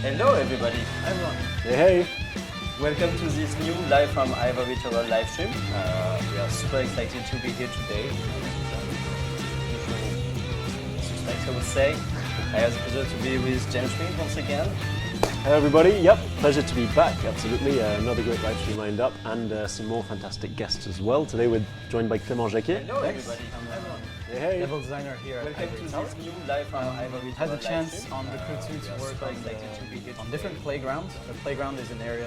Hello everybody. Hi everyone. Hey. Welcome to this new live from Ivory Tower live stream. We are super excited to be here today. Suspects, I would say. I have the pleasure to be with James Reed once again. Hello everybody. Yep, pleasure to be back. Absolutely. Another great live stream lined up and some more fantastic guests as well. Today we're joined by Clément Jacquet. Hello everybody. Hey. Level designer here at Welcome Ivory to Tower. this new live from Ivory Tower Had the live chance stream. on the crew too to work on different playgrounds. The playground is an area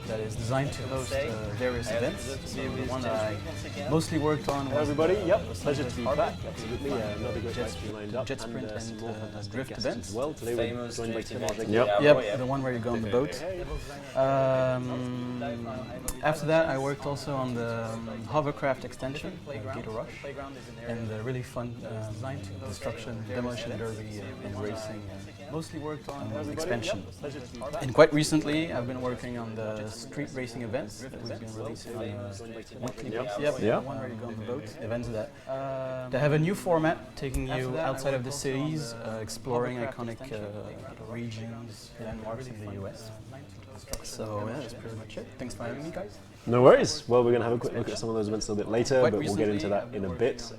that is designed to host various events. So the one that I mostly worked on was Everybody, the yep, pleasure to be Harbor. back. Absolutely, another great live stream lined up jet sprint and some more and fantastic drift guests events. as well. Today we're Famous joined by drift Clément events. Jacquet. Yep, the one where you go on the boat. After that, I worked also on the hovercraft extension, Gator Rush, and the really fun destruction, demolition derby, and racing. Mostly worked on expansion. And quite recently, I've been working on the street racing events that we've been releasing on a weekly basis. Yep, Yeah. the one where you go on the boat. Events that they have a new format, taking you outside of the cities, exploring iconic regions, landmarks in the US. So yeah, that's pretty much it. Thanks for having me, guys. No worries. Well, we're going to have a quick look at some of those events a little bit later, Quite but we'll get into that in a bit.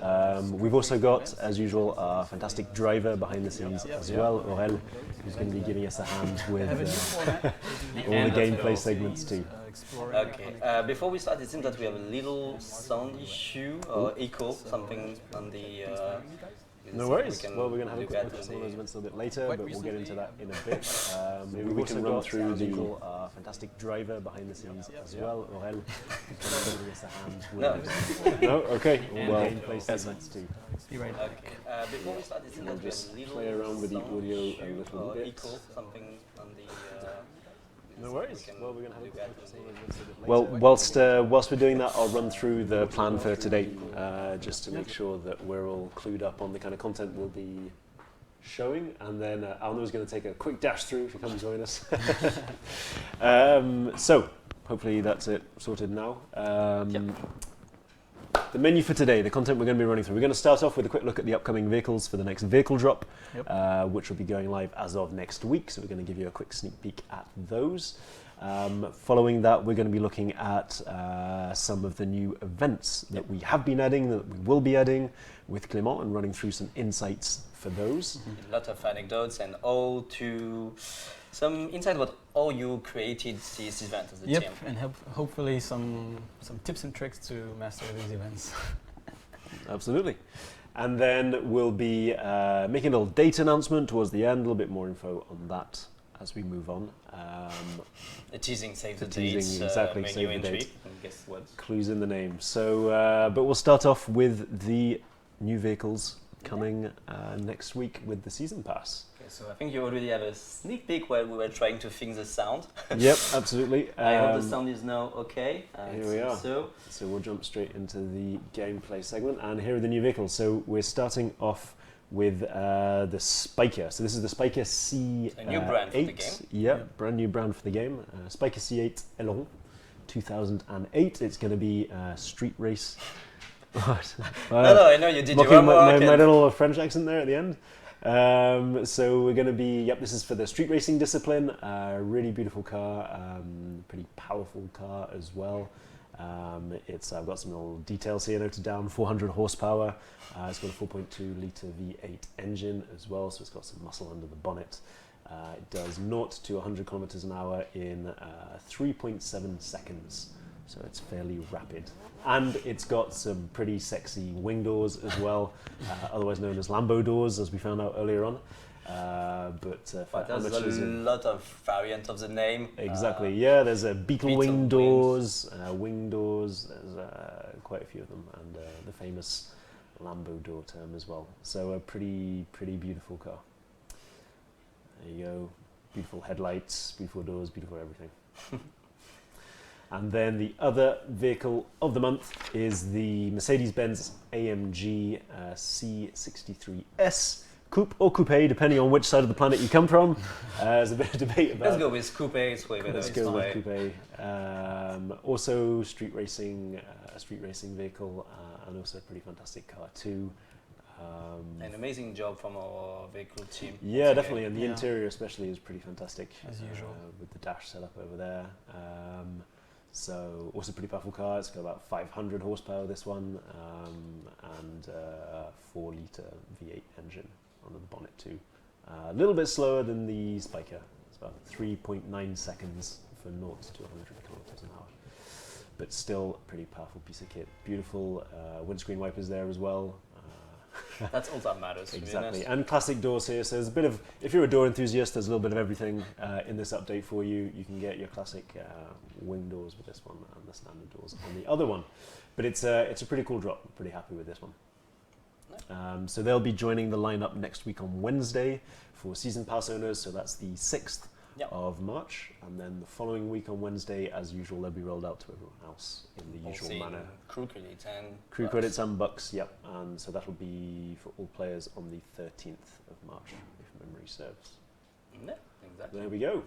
We've also got, as usual, our fantastic driver behind the scenes as well, Aurel, who's going to be giving us a hand with all the gameplay segments too. Okay, before we start, it seems that we have a little sound issue or echo, something on the... No worries. Well, we're going to have a quick look at some of those events a little bit later, but we'll get into that in a bit. Maybe we can run through the fantastic driver behind the scenes as well, Aurel, who's going to be giving us a hand with... No? Okay. Well, gameplay segments too. Be right back. Okay. Before we start, it seems that we have Just a little play around with the sound audio a issue little or bit. echo, something on the... No worries. Well, we're going to have a quick look at some of those events a bit later. Well, whilst we're doing that, I'll run through the plan for today, just to make sure that we're all clued up on the kind of content we'll be showing, and then Arnaud's going to take a quick dash through if you come and join us. So, hopefully that's it sorted now. The menu for today, the content we're going to be running through. We're going to start off with a quick look at the upcoming vehicles for the next vehicle drop, which will be going live as of next week. So we're going to give you a quick sneak peek at those. Following that, we're going to be looking at some of the new events that we have been adding, that we will be adding with Clément, and running through some insights for those. A lot of anecdotes and some insight about how you created this event as a team. And hopefully some tips and tricks to master these events. Absolutely. And then we'll be making a little date announcement towards the end, a little bit more info on that as we move on. The teasing saves the teasing, dates, exactly, menu save the entry. date. And guess what? Clues in the name. So, but we'll start off with the new vehicles coming next week with the season pass. Okay, so I think you already have a sneak peek while we were trying to fix the sound. Yep, absolutely. I hope the sound is now okay. Here we are. So we'll jump straight into the gameplay segment, and here are the new vehicles. So we're starting off with the Spiker. So this is the Spiker C8. A new brand for the game. Yep, brand new brand for the game. Spiker C8 Aileron, 2008. It's going to be street race. No, I know you did your mocking homework. my little French accent there at the end. So we're going to be, this is for the street racing discipline. Really beautiful car, pretty powerful car as well. I've got some little details here noted down. 400 horsepower. It's got a 4.2 litre V8 engine as well, so it's got some muscle under the bonnet. It does 0 to 100 kilometers an hour in 3.7 seconds. So it's fairly rapid. And it's got some pretty sexy wing doors as well, otherwise known as Lambo doors, as we found out earlier on. But there's a lot of variant of the name. Exactly, yeah, there's a beetle wing doors, there's quite a few of them, and the famous Lambo door term as well. So a pretty beautiful car. There you go, beautiful headlights, beautiful doors, beautiful everything. And then the other vehicle of the month is the Mercedes-Benz AMG C63S Coupe or Coupe, depending on which side of the planet you come from. There's a bit of debate about. Let's go with Coupe. It's way better. Let's go with Coupe. Also, street racing vehicle, and also a pretty fantastic car too. An amazing job from our vehicle team. Yeah, definitely, and the Yeah. interior especially is pretty fantastic. As usual. With the dash setup over there. So also pretty powerful car. It's got about 500 horsepower, this one, and a 4-litre V8 engine on the bonnet too. A little bit slower than the Spiker. It's about 3.9 seconds for 0 to 100 kilometers an hour. But still a pretty powerful piece of kit. Beautiful windscreen wipers there as well. That's all that matters. To be Exactly, honest. and classic doors here. So there's a bit of, if you're a door enthusiast, there's a little bit of everything in this update for you. You can get your classic wing doors with this one and the standard doors on the other one. But it's a pretty cool drop. I'm pretty happy with this one. So they'll be joining the lineup next week on Wednesday for season pass owners. So that's the 6th Yep. of March, and then the following week on Wednesday, as usual, they'll be rolled out to everyone else in the usual manner. Crew credits and Crew bucks. credits and bucks, yep. And so that'll be for all players on the 13th of March, if memory serves. Yeah, exactly. There we go.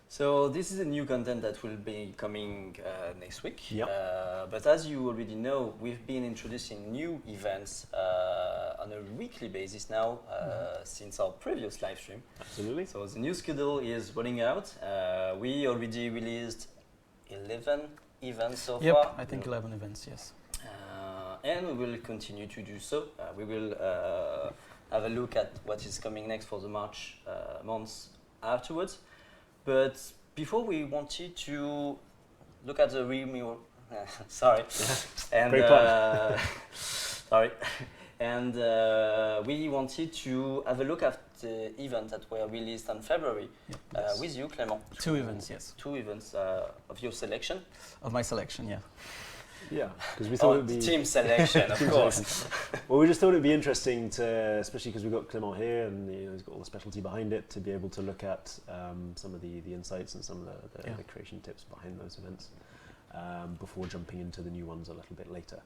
So this is a new content that will be coming next week. Yep. But as you already know, we've been introducing new events on a weekly basis now since our previous live stream. Absolutely. So the new schedule is running out. We already released 11 events so Yep, far. I think 11 events, yes. And we will continue to do so. We will have a look at what is coming next for the March months afterwards. But before we wanted to look at the renewal, sorry, and Great pun. sorry, and we wanted to have a look at the events that were released in February Yep. with you, Clément. Two events, yes. Two events of your selection. Of my selection, yeah. Yeah, because we thought Oh, it'd be team selection, of Team course. well, we just thought it'd be interesting to, especially because we've got Clément here, and he's got all the specialty behind it, to be able to look at some of the insights and some of the creation tips behind those events before jumping into the new ones a little bit later.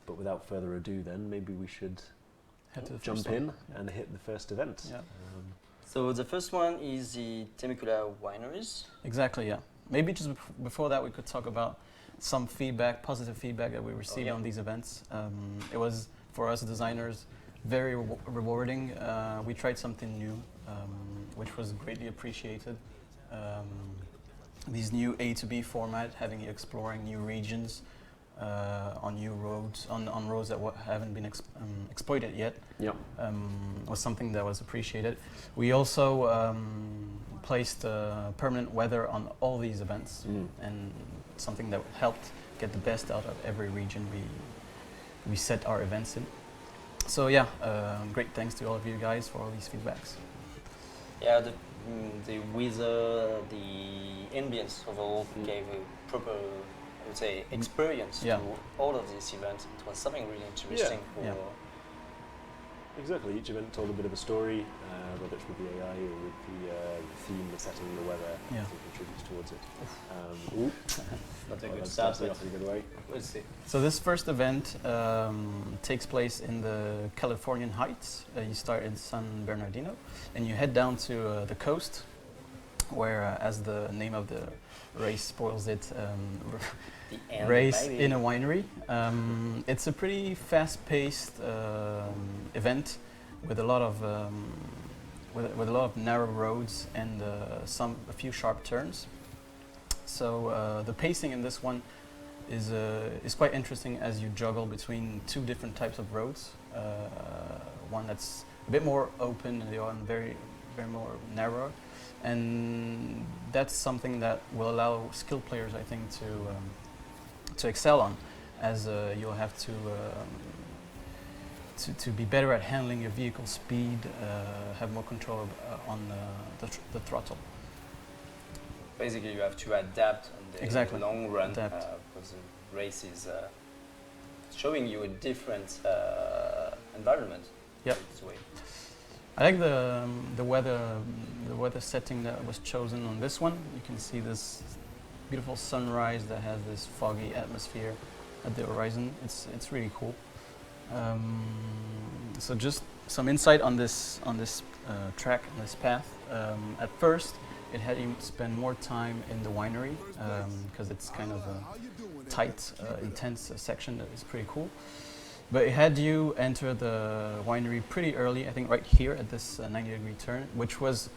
But without further ado, then maybe we should Head to the jump first in one. and hit the first event. Yeah. So the first one is the Temecula wineries. Exactly, yeah. Maybe just before that, we could talk about some feedback, positive feedback that we received yeah. on these events. It was, for us designers, very rewarding. We tried something new, which was greatly appreciated. These new A to B format, having you exploring new regions on new roads, on roads that haven't been exploited yet, Yep. was something that was appreciated. We also placed permanent weather on all these events, and something that helped get the best out of every region we set our events in. So yeah, great thanks to all of you guys for all these feedbacks. Yeah, the weather, the ambience overall gave a proper, I would say, experience Yeah. to all of these events. It was something really interesting for. Yeah. Exactly. Each event told a bit of a story, whether it's with the AI or with the theme, the setting, the weather. Yeah. Everything contributes towards it. Ooh, Not a well, good that's start, starting but off in a good way. we'll see. So this first event takes place in the Californian Heights. You start in San Bernardino, and you head down to the coast, where, as the name of the race spoils it, The end, race maybe. in a winery. It's a pretty fast-paced event with a lot of with a lot of narrow roads and a few sharp turns. So the pacing in this one is quite interesting as you juggle between two different types of roads. One that's a bit more open and the other one very more narrow. And that's something that will allow skilled players, I think, to excel on, as you'll have to be better at handling your vehicle speed, have more control on the throttle. Basically, you have to adapt in the Exactly. long run Adapt. because the race is showing you a different environment. Yep. This way. I like the weather setting that was chosen on this one. You can see this beautiful sunrise that has this foggy atmosphere at the horizon. It's really cool. So just some insight on this track, on this path. At first, it had you spend more time in the winery because it's kind of a tight, intense section that is pretty cool. But it had you enter the winery pretty early, I think right here at this 90-degree turn, which was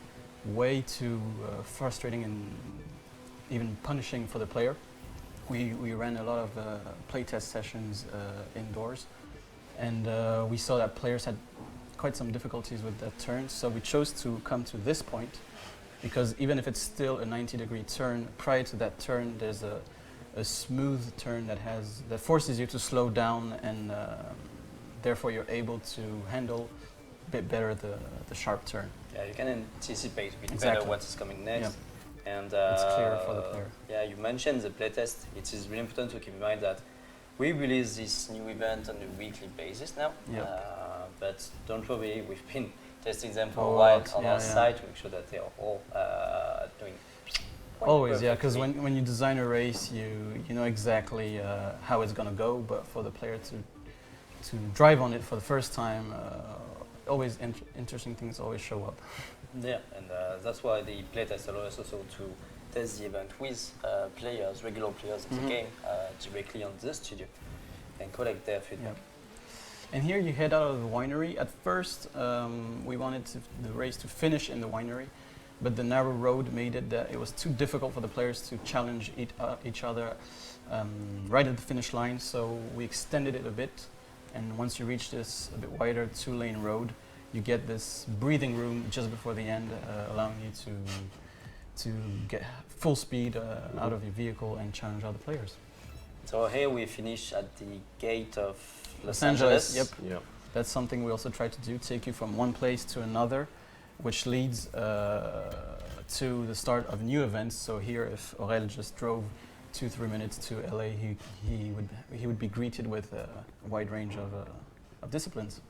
way too frustrating and even punishing for the player. We ran a lot of playtest sessions indoors, and we saw that players had quite some difficulties with that turn, so we chose to come to this point, because even if it's still a 90-degree turn, prior to that turn there's a smooth turn that forces you to slow down, and therefore you're able to handle a bit better the sharp turn. Yeah, you can anticipate a bit Exactly. better what's coming next. Yeah. And It's clear for the player. Yeah, you mentioned the playtest. It is really important to keep in mind that we release this new event on a weekly basis now. Yep. But don't worry, we've been testing them for Oh, a while right. on Yeah, our yeah. site to make sure that they are all doing quite Always, yeah, because perfectly. when you design a race, you know exactly how it's gonna go, but for the player to drive on it for the first time, always interesting things always show up. Yeah, and that's why the playtest allows us also to test the event with players, regular players of the game, directly on the studio and collect their feedback. And here you head out of the winery. At first, we wanted the race to finish in the winery, but the narrow road made it that it was too difficult for the players to challenge each other right at the finish line, so we extended it a bit. And once you reach this a bit wider 2-lane road, you get this breathing room just before the end, allowing you to get full speed out of your vehicle and challenge other players. So here we finish at the gate of Los Angeles, Angeles. yep. Yep. That's something we also try to do, take you from one place to another, which leads to the start of new events. So here, if Aurel just drove 2-3 minutes to LA, he would be greeted with a wide range of disciplines.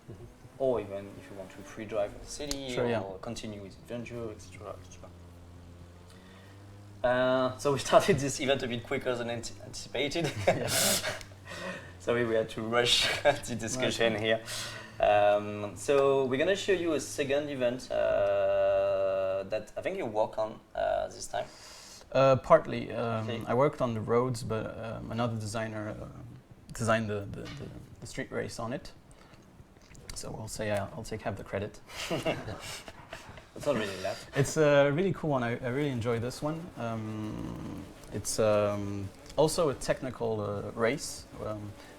Or even if you want to free drive the city, Sure, or yeah. continue with adventure, etc. So we started this event a bit quicker than anticipated. Sorry, we had to rush the discussion here. So we're gonna show you a second event that I think you work on this time. Partly. Okay. I worked on the roads, but another designer designed the street race on it. So we'll say I'll take half the credit. It's not really that. It's a really cool one. I really enjoy this one. It's also a technical race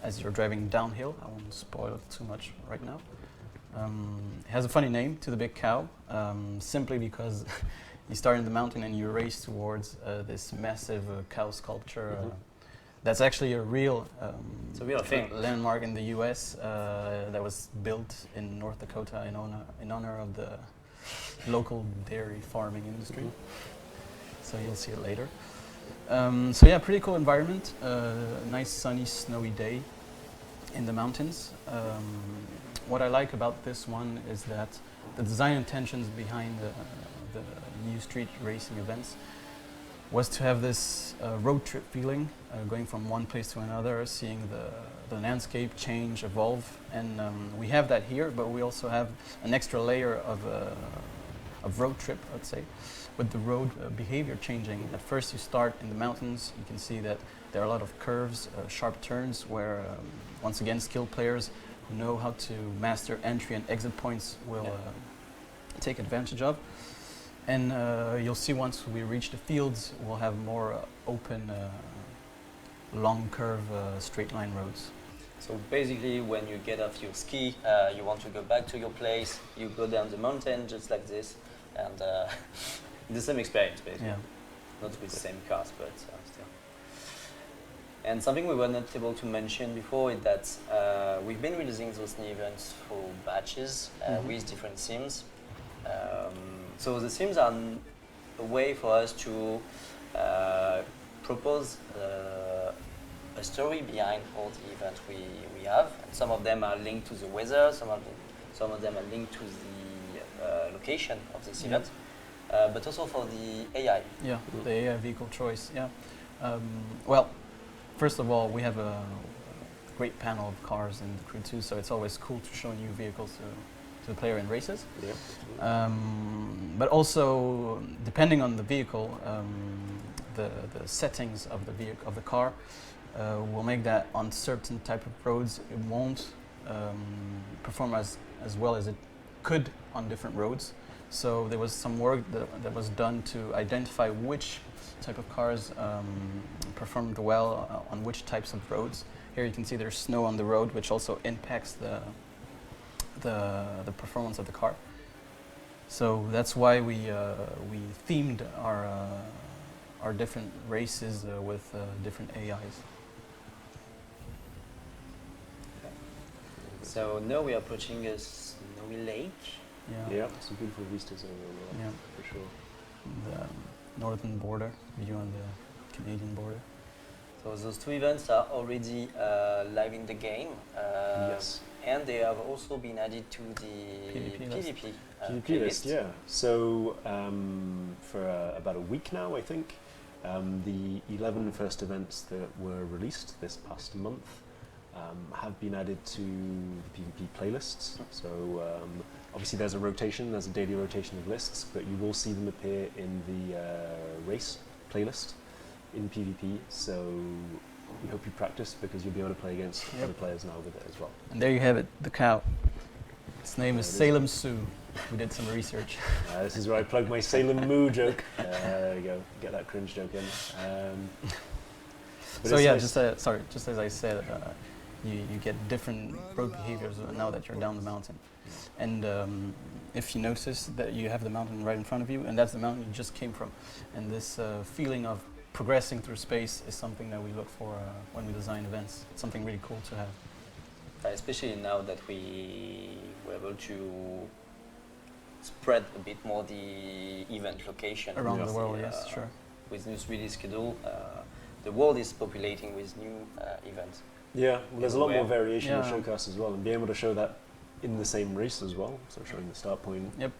as you're driving downhill. I won't spoil it too much right now. It has a funny name, To the Big Cow, simply because you start in the mountain and you race towards this massive cow sculpture. That's actually a real, It's a real thing. landmark in the U.S. That was built in North Dakota in honor of the local dairy farming industry. So you'll see it later. So yeah, pretty cool environment. Nice sunny, snowy day in the mountains. What I like about this one is that the design intentions behind the new street racing events was to have this road trip feeling, going from one place to another, seeing the landscape change, evolve, and we have that here, but we also have an extra layer of road trip, I'd say, with the road behavior changing. At first you start in the mountains, you can see that there are a lot of curves, sharp turns, where once again skilled players who know how to master entry and exit points will take advantage of. And you'll see once we reach the fields, we'll have more open, long curve, straight line roads. So basically, when you get off your ski, you want to go back to your place, you go down the mountain just like this, and the same experience basically. Yeah. Not with the same cars, but still. And something we were not able to mention before is that we've been releasing those new events for batches with different themes. So the themes are a way for us to propose a story behind all the events we have. And some of them are linked to the weather, some of them are linked to the location of this event, but also for the AI. Yeah, the AI vehicle choice, yeah. Well, first of all, we have a great panel of cars in the crew too, so it's always cool to show new vehicles to the player in races. Yeah. But also, depending on the vehicle, the settings of the car will make that on certain type of roads it won't perform as well as it could on different roads. So there was some work that was done to identify which type of cars performed well on which types of roads. Here you can see there's snow on the road, which also impacts the performance of the car. So that's why we themed our different races with different AIs. So now we are approaching a snowy lake. Yeah, some beautiful vistas over there, for sure. The northern border, view on the Canadian border. So those two events are already live in the game. Yes. And they have also been added to the PvP list. Yeah. So for about a week now, I think, the 11 first events that were released this past month have been added to the PvP playlists. So obviously there's a rotation, there's a daily rotation of lists, but you will see them appear in the race playlist in PvP. So we hope you practice, because you'll be able to play against other players now with it as well. And there you have it, the cow. Its name is Salem Sue. We did some research. This is where I plug my Salem Moo joke. There you go, get that cringe joke in. So yeah, nice. Just as I said, you get different road behaviors now that you're down the mountain. And if you notice that you have the mountain right in front of you, and that's the mountain you just came from. And this feeling of progressing through space is something that we look for when we design events. It's something really cool to have. Especially now that we were able to spread a bit more the event location around the world. Yes, sure. With this release schedule, the world is populating with new events. Yeah, well, there's a lot more variation in the showcast as well, and being able to show that in the same race as well. So showing the start point, the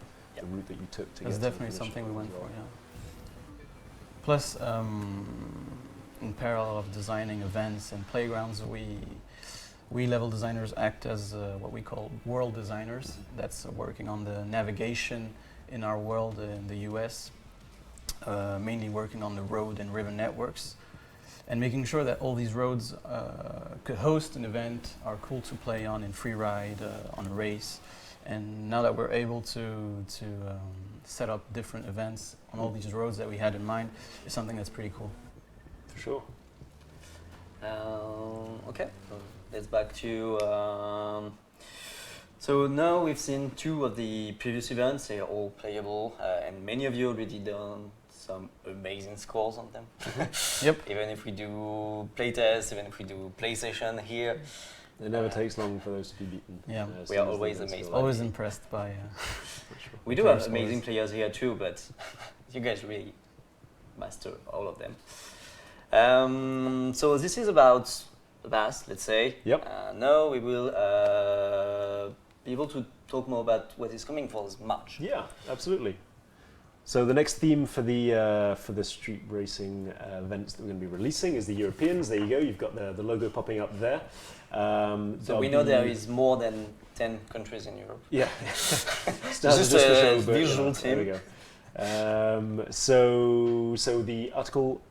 route that you took to That's get. That's definitely something we went for. Yeah. Plus, in parallel of designing events and playgrounds, we level designers act as what we call world designers. That's working on the navigation in our world in the US, mainly working on the road and river networks, and making sure that all these roads could host an event, are cool to play on in free ride, on a race. And now that we're able to set up different events on all these roads that we had in mind, is something that's pretty cool. For sure. Okay, so let's back to. So now we've seen two of the previous events. They are all playable, and many of you already done some amazing scores on them. Yep. Even if we do playtests, even if we do play session here. It never takes long for those to be beaten. Yeah, we are always amazed. Always impressed by. We do have amazing players here too, but you guys really master all of them. So this is about the past, let's say. Yep. Now we will be able to talk more about what is coming for this March. Yeah, absolutely. So the next theme for the street racing events that we're going to be releasing is the Europeans. There you go. You've got the logo popping up there. So we know there is more than 10 countries in Europe. Yeah. This is a visual team. There we go. So the article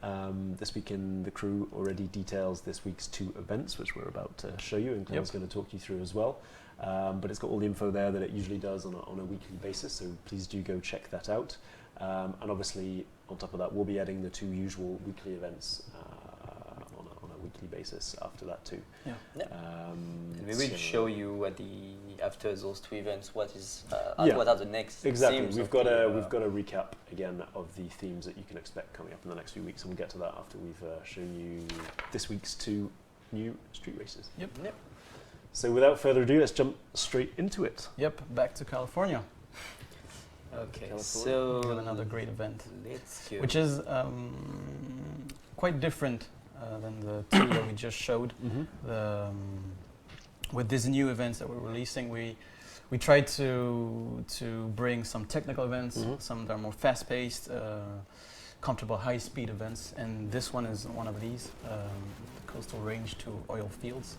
this week in The Crew already details this week's two events, which we're about to show you, and Claire's going to talk you through as well. But it's got all the info there that it usually does on a weekly basis, so please do go check that out. And obviously, on top of that, we'll be adding the two usual weekly events on a weekly basis after that too. Yeah. And we will show you after those two events what are the next exactly. themes. We've got a recap again of the themes that you can expect coming up in the next few weeks, and we'll get to that after we've shown you this week's two new street races. Yep. So without further ado, let's jump straight into it. Yep, back to California. Okay, so we got another great event, which is quite different than the two that we just showed. Mm-hmm. With these new events that we're releasing, we tried to bring some technical events, some that are more fast-paced, comfortable high-speed events, and this one is one of these, the coastal range to oil fields.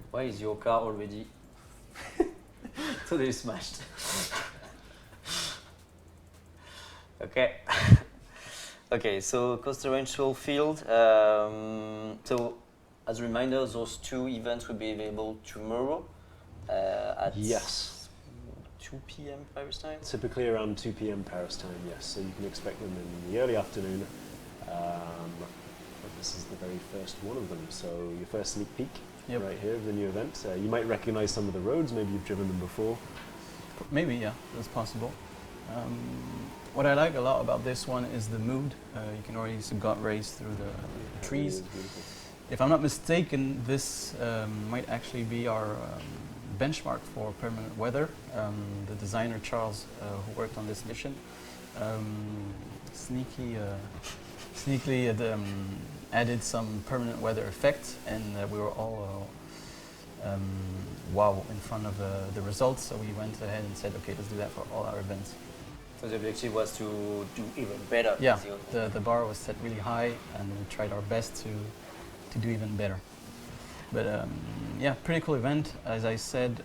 Why is your car already totally smashed? Okay, so coastal range to oil field. So as a reminder, those two events will be available tomorrow at Yes. 2 p.m. Paris time. Typically around 2 p.m. Paris time, yes. So you can expect them in the early afternoon. But this is the very first one of them. So your first sneak peek right here of the new event. You might recognize some of the roads. Maybe you've driven them before. Maybe, yeah, that's possible. What I like a lot about this one is the mood. You can already see God rays through the trees. If I'm not mistaken, this might actually be our benchmark for permanent weather. The designer Charles, who worked on this mission, sneakily added some permanent weather effect, and we were all wow in front of the results. So we went ahead and said, okay, let's do that for all our events. So the objective was to do even better. Yeah, the bar was set really high, and we tried our best to do even better. But yeah, pretty cool event. As I said,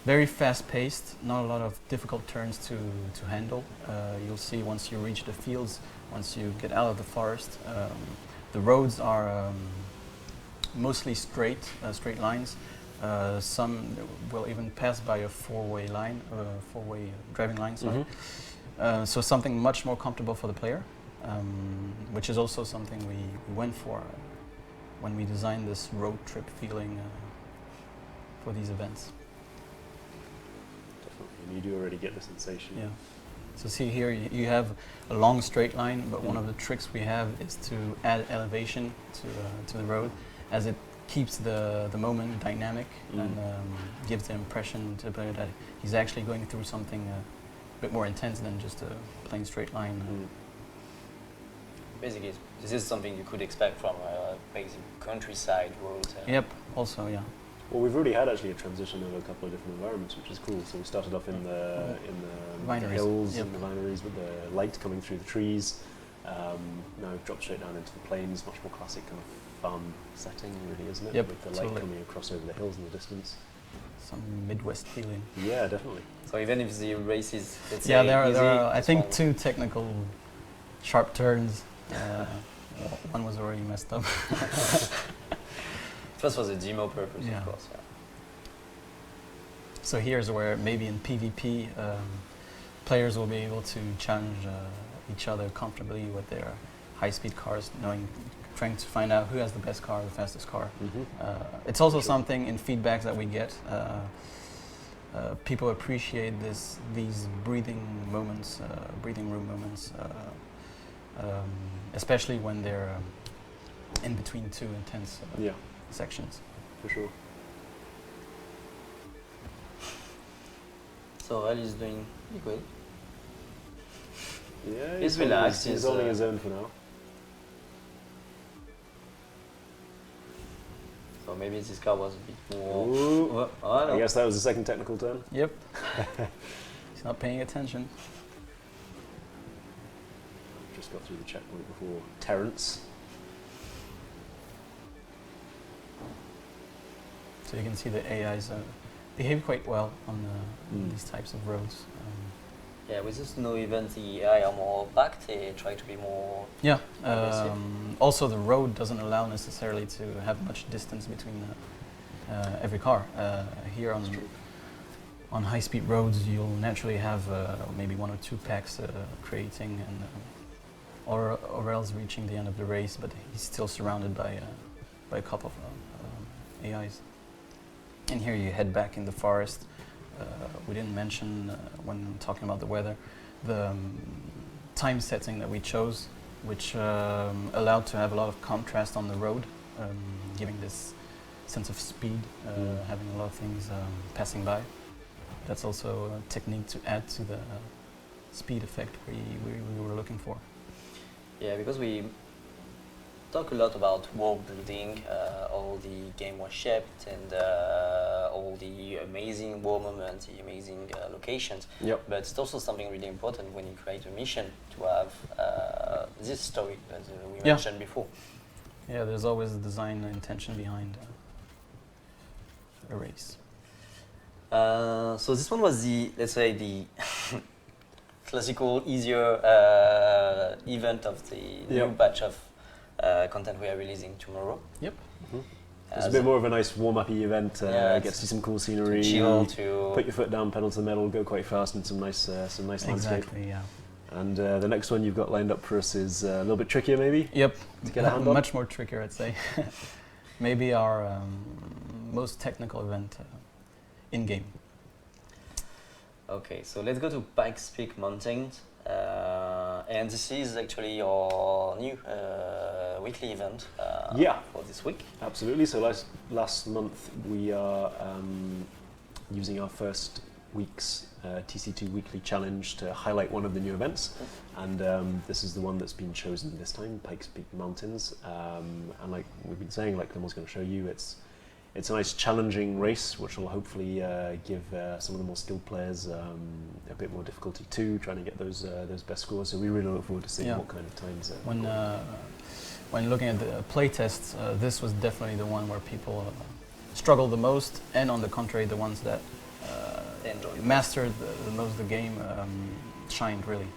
very fast-paced. Not a lot of difficult turns to handle. You'll see once you reach the fields, once you get out of the forest, the roads are mostly straight lines. Some will even pass by a four-way driving line. Sorry. So something much more comfortable for the player, which is also something we went for when we designed this road trip feeling for these events. Definitely, and you do already get the sensation. Yeah. So see here, you have a long straight line, but one of the tricks we have is to add elevation to the road, as it keeps the moment dynamic and gives the impression to the player that he's actually going through something a bit more intense than just a plain straight line. Basically, this is something you could expect from a basic countryside road. Yep, also, yeah. Well, we've already had actually a transition of a couple of different environments, which is cool. So we started off in the hills and the vineries with the light coming through the trees. Now we've dropped straight down into the plains, much more classic kind of farm setting, really, isn't it? Yep, with the light coming across over the hills in the distance. Some Midwest feeling. Yeah, definitely. So even if the race is, let's yeah, say, there easy, are I think one. 2 technical sharp turns. One was already messed up. First for the demo purpose, Yeah. of course. Yeah. So here's where maybe in PvP players will be able to challenge each other comfortably with their high-speed cars, trying to find out who has the best car, the fastest car. It's also something in feedbacks that we get. People appreciate these breathing room moments, especially when they're in between 2 intense sections. For sure. So Ali is doing good. Yeah, he's relaxed. He's holding his own for now. So maybe this car was a bit more. Ooh. I I guess that was the second technical turn. Yep. He's not paying attention. Just got through the checkpoint before Terence. So you can see the AIs behave quite well on these types of roads. Yeah, with this new event, the AI are more backed. They try to be more. Yeah. Also, the road doesn't allow necessarily to have much distance between every car. Here on high-speed roads, you'll naturally have maybe 1 or 2 packs creating, and or else reaching the end of the race. But he's still surrounded by a couple of AIs. And here you head back in the forest. We didn't mention when talking about the weather, the time setting that we chose, which allowed to have a lot of contrast on the road, giving this sense of speed, having a lot of things passing by. That's also a technique to add to the speed effect we were looking for. Yeah, because we talk a lot about world building, all the game was shaped, and all the amazing war moments, the amazing locations. Yep. But it's also something really important when you create a mission to have this story that we mentioned before. Yeah, there's always a design intention behind a race. So this one was the, let's say, the classical, easier event of the new batch of content we are releasing tomorrow. Yep. It's a bit more of a nice warm-up-y event. Get to see some cool scenery. Chill, put your foot down, pedal to the metal, go quite fast, and some nice landscape. Exactly. Yeah. And the next one you've got lined up for us is a little bit trickier, maybe. Yep. To get a hand on. Much more trickier, I'd say. Maybe our most technical event in game. Okay, so let's go to Pikes Peak Mountains. And this is actually our new weekly event for this week. Absolutely. So last month we are using our first week's TC2 Weekly Challenge to highlight one of the new events, and this is the one that's been chosen this time, Pikes Peak Mountains. And like we've been saying, like Limel's going to show you, it's a nice challenging race which will hopefully give some of the more skilled players a bit more difficulty too, trying to get those best scores. So we really look forward to seeing what kind of times. When looking at the play tests, this was definitely the one where people struggled the most, and on the contrary, the ones that mastered the most of the game shined really.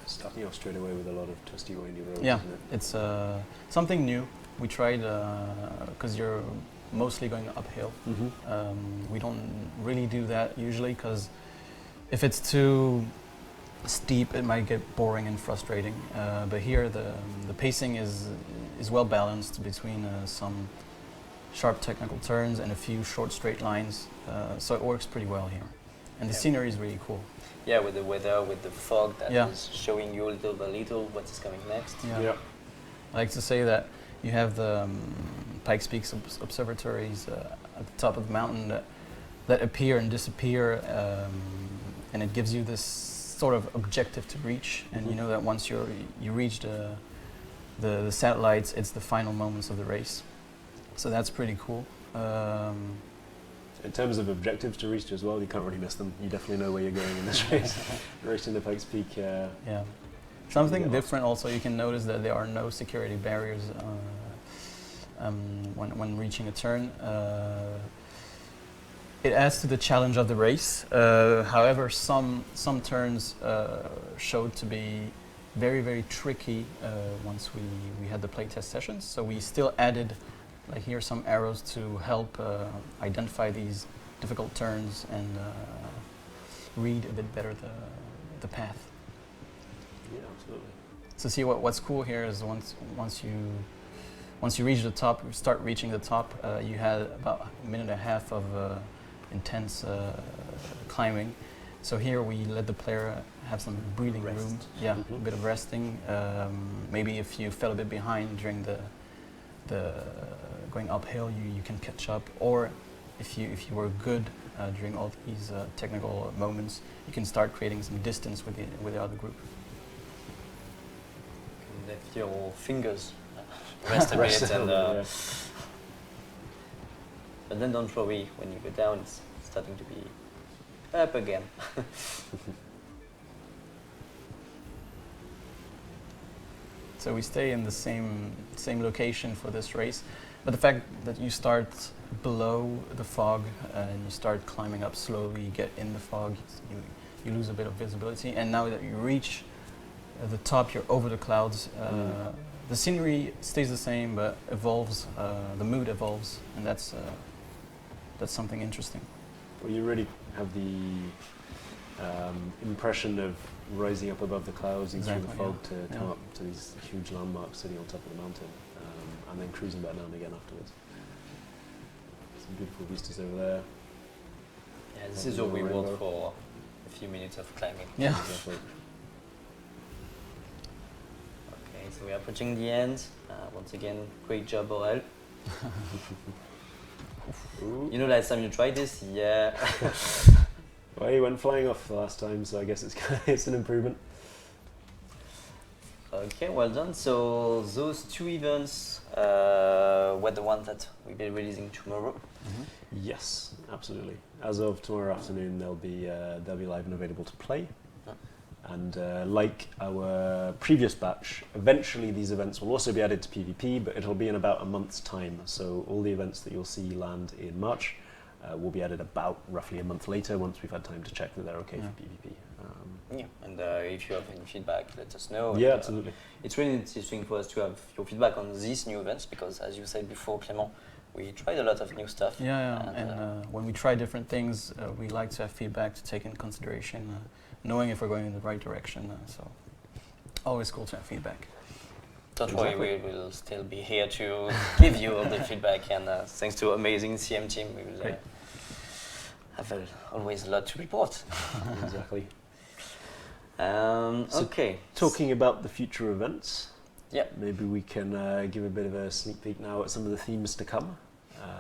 Starting off straight away with a lot of twisty windy roads. Yeah, isn't it? it's something new. We tried because you're mostly going uphill. We don't really do that usually because if it's too steep, it might get boring and frustrating. But here, the pacing is well balanced between some sharp technical turns and a few short straight lines. So it works pretty well here, and the scenery is really cool. Yeah, with the weather, with the fog that is showing you little by little what is coming next. Yeah. I like to say that you have the Pikes Peak observatories at the top of the mountain that appear and disappear, and it gives you this sort of objective to reach. And you know that once you reach the satellites, it's the final moments of the race. So that's pretty cool. In terms of objectives to reach as well, you can't really miss them. You definitely know where you're going in this race. Racing the Pikes Peak. Yeah. Something different also, you can notice that there are no security barriers when reaching a turn. It adds to the challenge of the race. However, some turns showed to be very, very tricky once we had the playtest sessions. So we still added, like here, some arrows to help identify these difficult turns and read a bit better the path. Yeah, absolutely. So see what's cool here is once you reach the top, start reaching the top, you had about a minute and a half of intense climbing. So here we let the player have some breathing room. Yeah, a bit of resting. Maybe if you fell a bit behind during the going uphill, you can catch up. Or if you were good during all these technical moments, you can start creating some distance with the other group. Let your fingers rest a bit, and but then don't worry, when you go down, it's starting to be up again. So we stay in the same location for this race, but the fact that you start below the fog and you start climbing up slowly, you get in the fog, you lose a bit of visibility, and now that you reach the top, you're over the clouds. The scenery stays the same, but evolves. The mood evolves, and that's something interesting. Well, you really have the impression of rising up above the clouds and through the fog to come up to these huge landmarks sitting on top of the mountain, and then cruising back down again afterwards. Some beautiful vistas over there. Yeah, this is what we want for a few minutes of climbing. Yeah. Exactly. Okay, so we are approaching the end. Once again, great job, Aurel. You know, last time you tried this, yeah. Well, he went flying off the last time, so I guess it's an improvement. Okay, well done. So those two events were the ones that we'll be releasing tomorrow. Yes, absolutely. As of tomorrow afternoon, they'll be live and available to play. And like our previous batch, eventually these events will also be added to PvP, but it'll be in about a month's time. So all the events that you'll see land in March, will be added about roughly a month later once we've had time to check that they're okay for PvP. Yeah, and if you have any feedback, let us know. Yeah, And, absolutely. it's really interesting for us to have your feedback on these new events because, as you said before, Clément, we tried a lot of new stuff. Yeah, and when we try different things, we like to have feedback to take in consideration, knowing if we're going in the right direction. So always cool to have feedback. Don't worry, we will still be here to give you all the feedback, and thanks to amazing CM team, we will have always a lot to report. Exactly. So okay. Talking about the future events, yeah, maybe we can give a bit of a sneak peek now at some of the themes to come.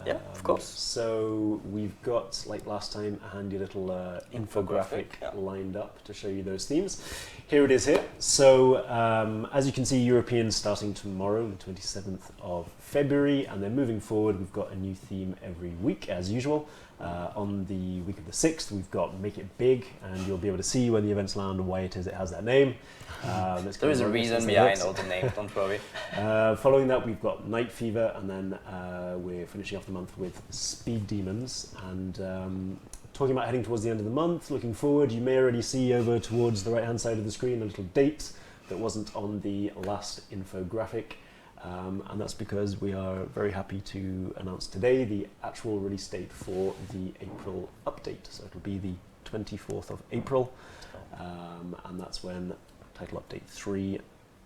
Yeah, of course. So we've got, like last time, a handy little infographic lined up to show you those themes. Here it is here. So as you can see, Europeans starting tomorrow, the 27th of February, and then moving forward, we've got a new theme every week, as usual. On the week of the 6th, we've got Make It Big, and you'll be able to see when the events land and why it is it has that name. There is a reason behind all the names, don't worry. Following that, we've got Night Fever, and then we're finishing off the month with Speed Demons. And talking about heading towards the end of the month, looking forward, you may already see over towards the right-hand side of the screen a little date that wasn't on the last infographic. And that's because we are very happy to announce today the actual release date for the April update. So it'll be the 24th of April, and that's when Title Update 3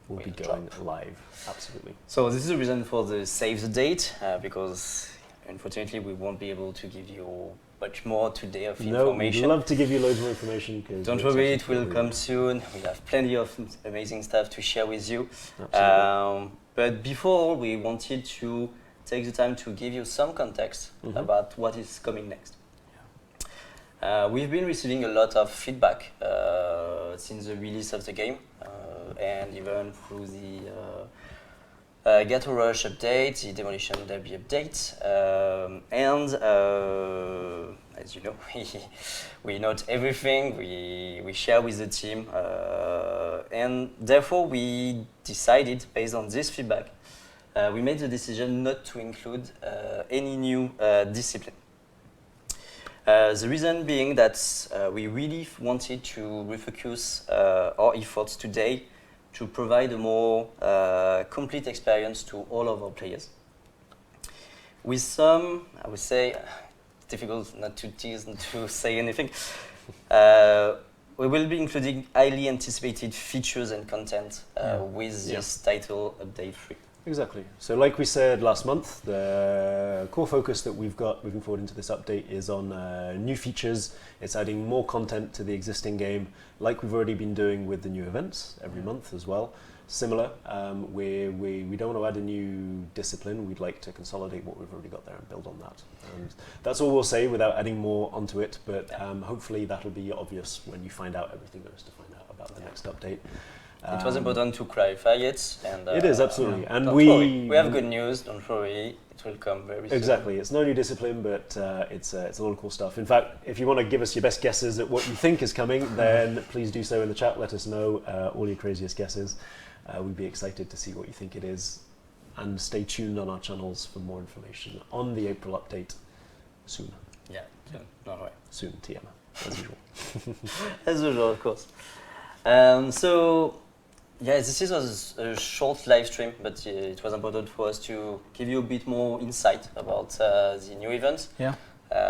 will be going live. Absolutely. So this is the reason for the save the date, because unfortunately we won't be able to give you much more today of information. We'd love to give you loads more information. Don't worry, it will come soon. We have plenty of amazing stuff to share with you. But before, we wanted to take the time to give you some context about what is coming next. We've been receiving a lot of feedback since the release of the game, and even through the Ghetto Rush update, the Demolition Derby update, and as you know, we note everything, we share with the team, and therefore we decided, based on this feedback, we made the decision not to include any new discipline. The reason being that we really wanted to refocus our efforts today to provide a more complete experience to all of our players. With some, I would say, difficult not to tease, not to say anything, we will be including highly anticipated features and content with this title update 3. Exactly. So like we said last month, the core focus that we've got moving forward into this update is on new features. It's adding more content to the existing game, like we've already been doing with the new events every month as well. Similar, we don't want to add a new discipline. We'd like to consolidate what we've already got there and build on that. And that's all we'll say without adding more onto it, but hopefully that'll be obvious when you find out everything there is to find out about the next update. It was important to clarify it, and it is absolutely. And we have good news. Don't worry, it will come very soon. Exactly, it's no new discipline, but it's a lot of cool stuff. In fact, if you want to give us your best guesses at what you think is coming, then please do so in the chat. Let us know all your craziest guesses. We'd be excited to see what you think it is, and stay tuned on our channels for more information on the April update soon. Yeah, soon. No way. Soon, TM, as usual. As usual, of course. So. Yeah, this was a short live stream, but it was important for us to give you a bit more insight about the new event. Yeah.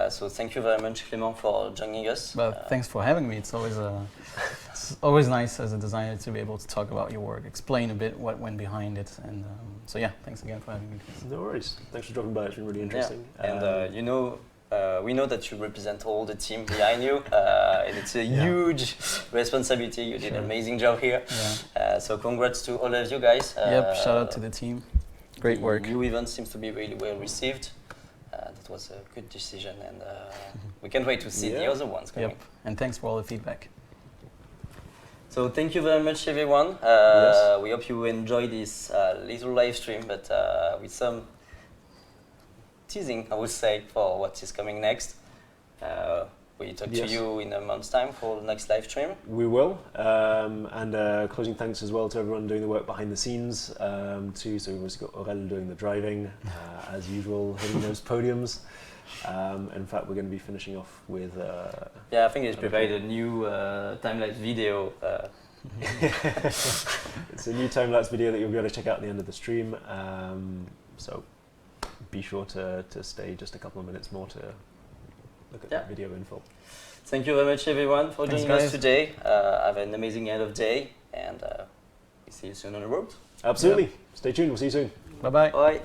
So thank you very much, Clément, for joining us. Well, thanks for having me. It's always nice as a designer to be able to talk about your work, explain a bit what went behind it, and so yeah, thanks again for having me. No worries. Thanks for dropping by. It's been really interesting. Yeah. And we know that you represent all the team behind you, and it's a huge responsibility. You did an amazing job here. Yeah. So congrats to all of you guys. Shout out to the team. Great work. The new event seems to be really well received. That was a good decision, and we can't wait to see the other ones coming. Yep. And thanks for all the feedback. So thank you very much, everyone. We hope you enjoyed this little live stream, but with some teasing, I would say, for what is coming next. We talk to you in a month's time for the next live stream. We will. And closing thanks as well to everyone doing the work behind the scenes too. So we've also got Aurel doing the driving, as usual, hitting those podiums. In fact, we're going to be finishing off with. Yeah, I think he's prepared a new time-lapse video. It's a new time-lapse video that you'll be able to check out at the end of the stream. So be sure to stay just a couple of minutes more to look at that video in full. Thank you very much, everyone, for Thanks, joining us guys. today. Have an amazing end of day, and we see you soon on the road. Absolutely. Stay tuned. We'll see you soon. Bye-bye. Bye.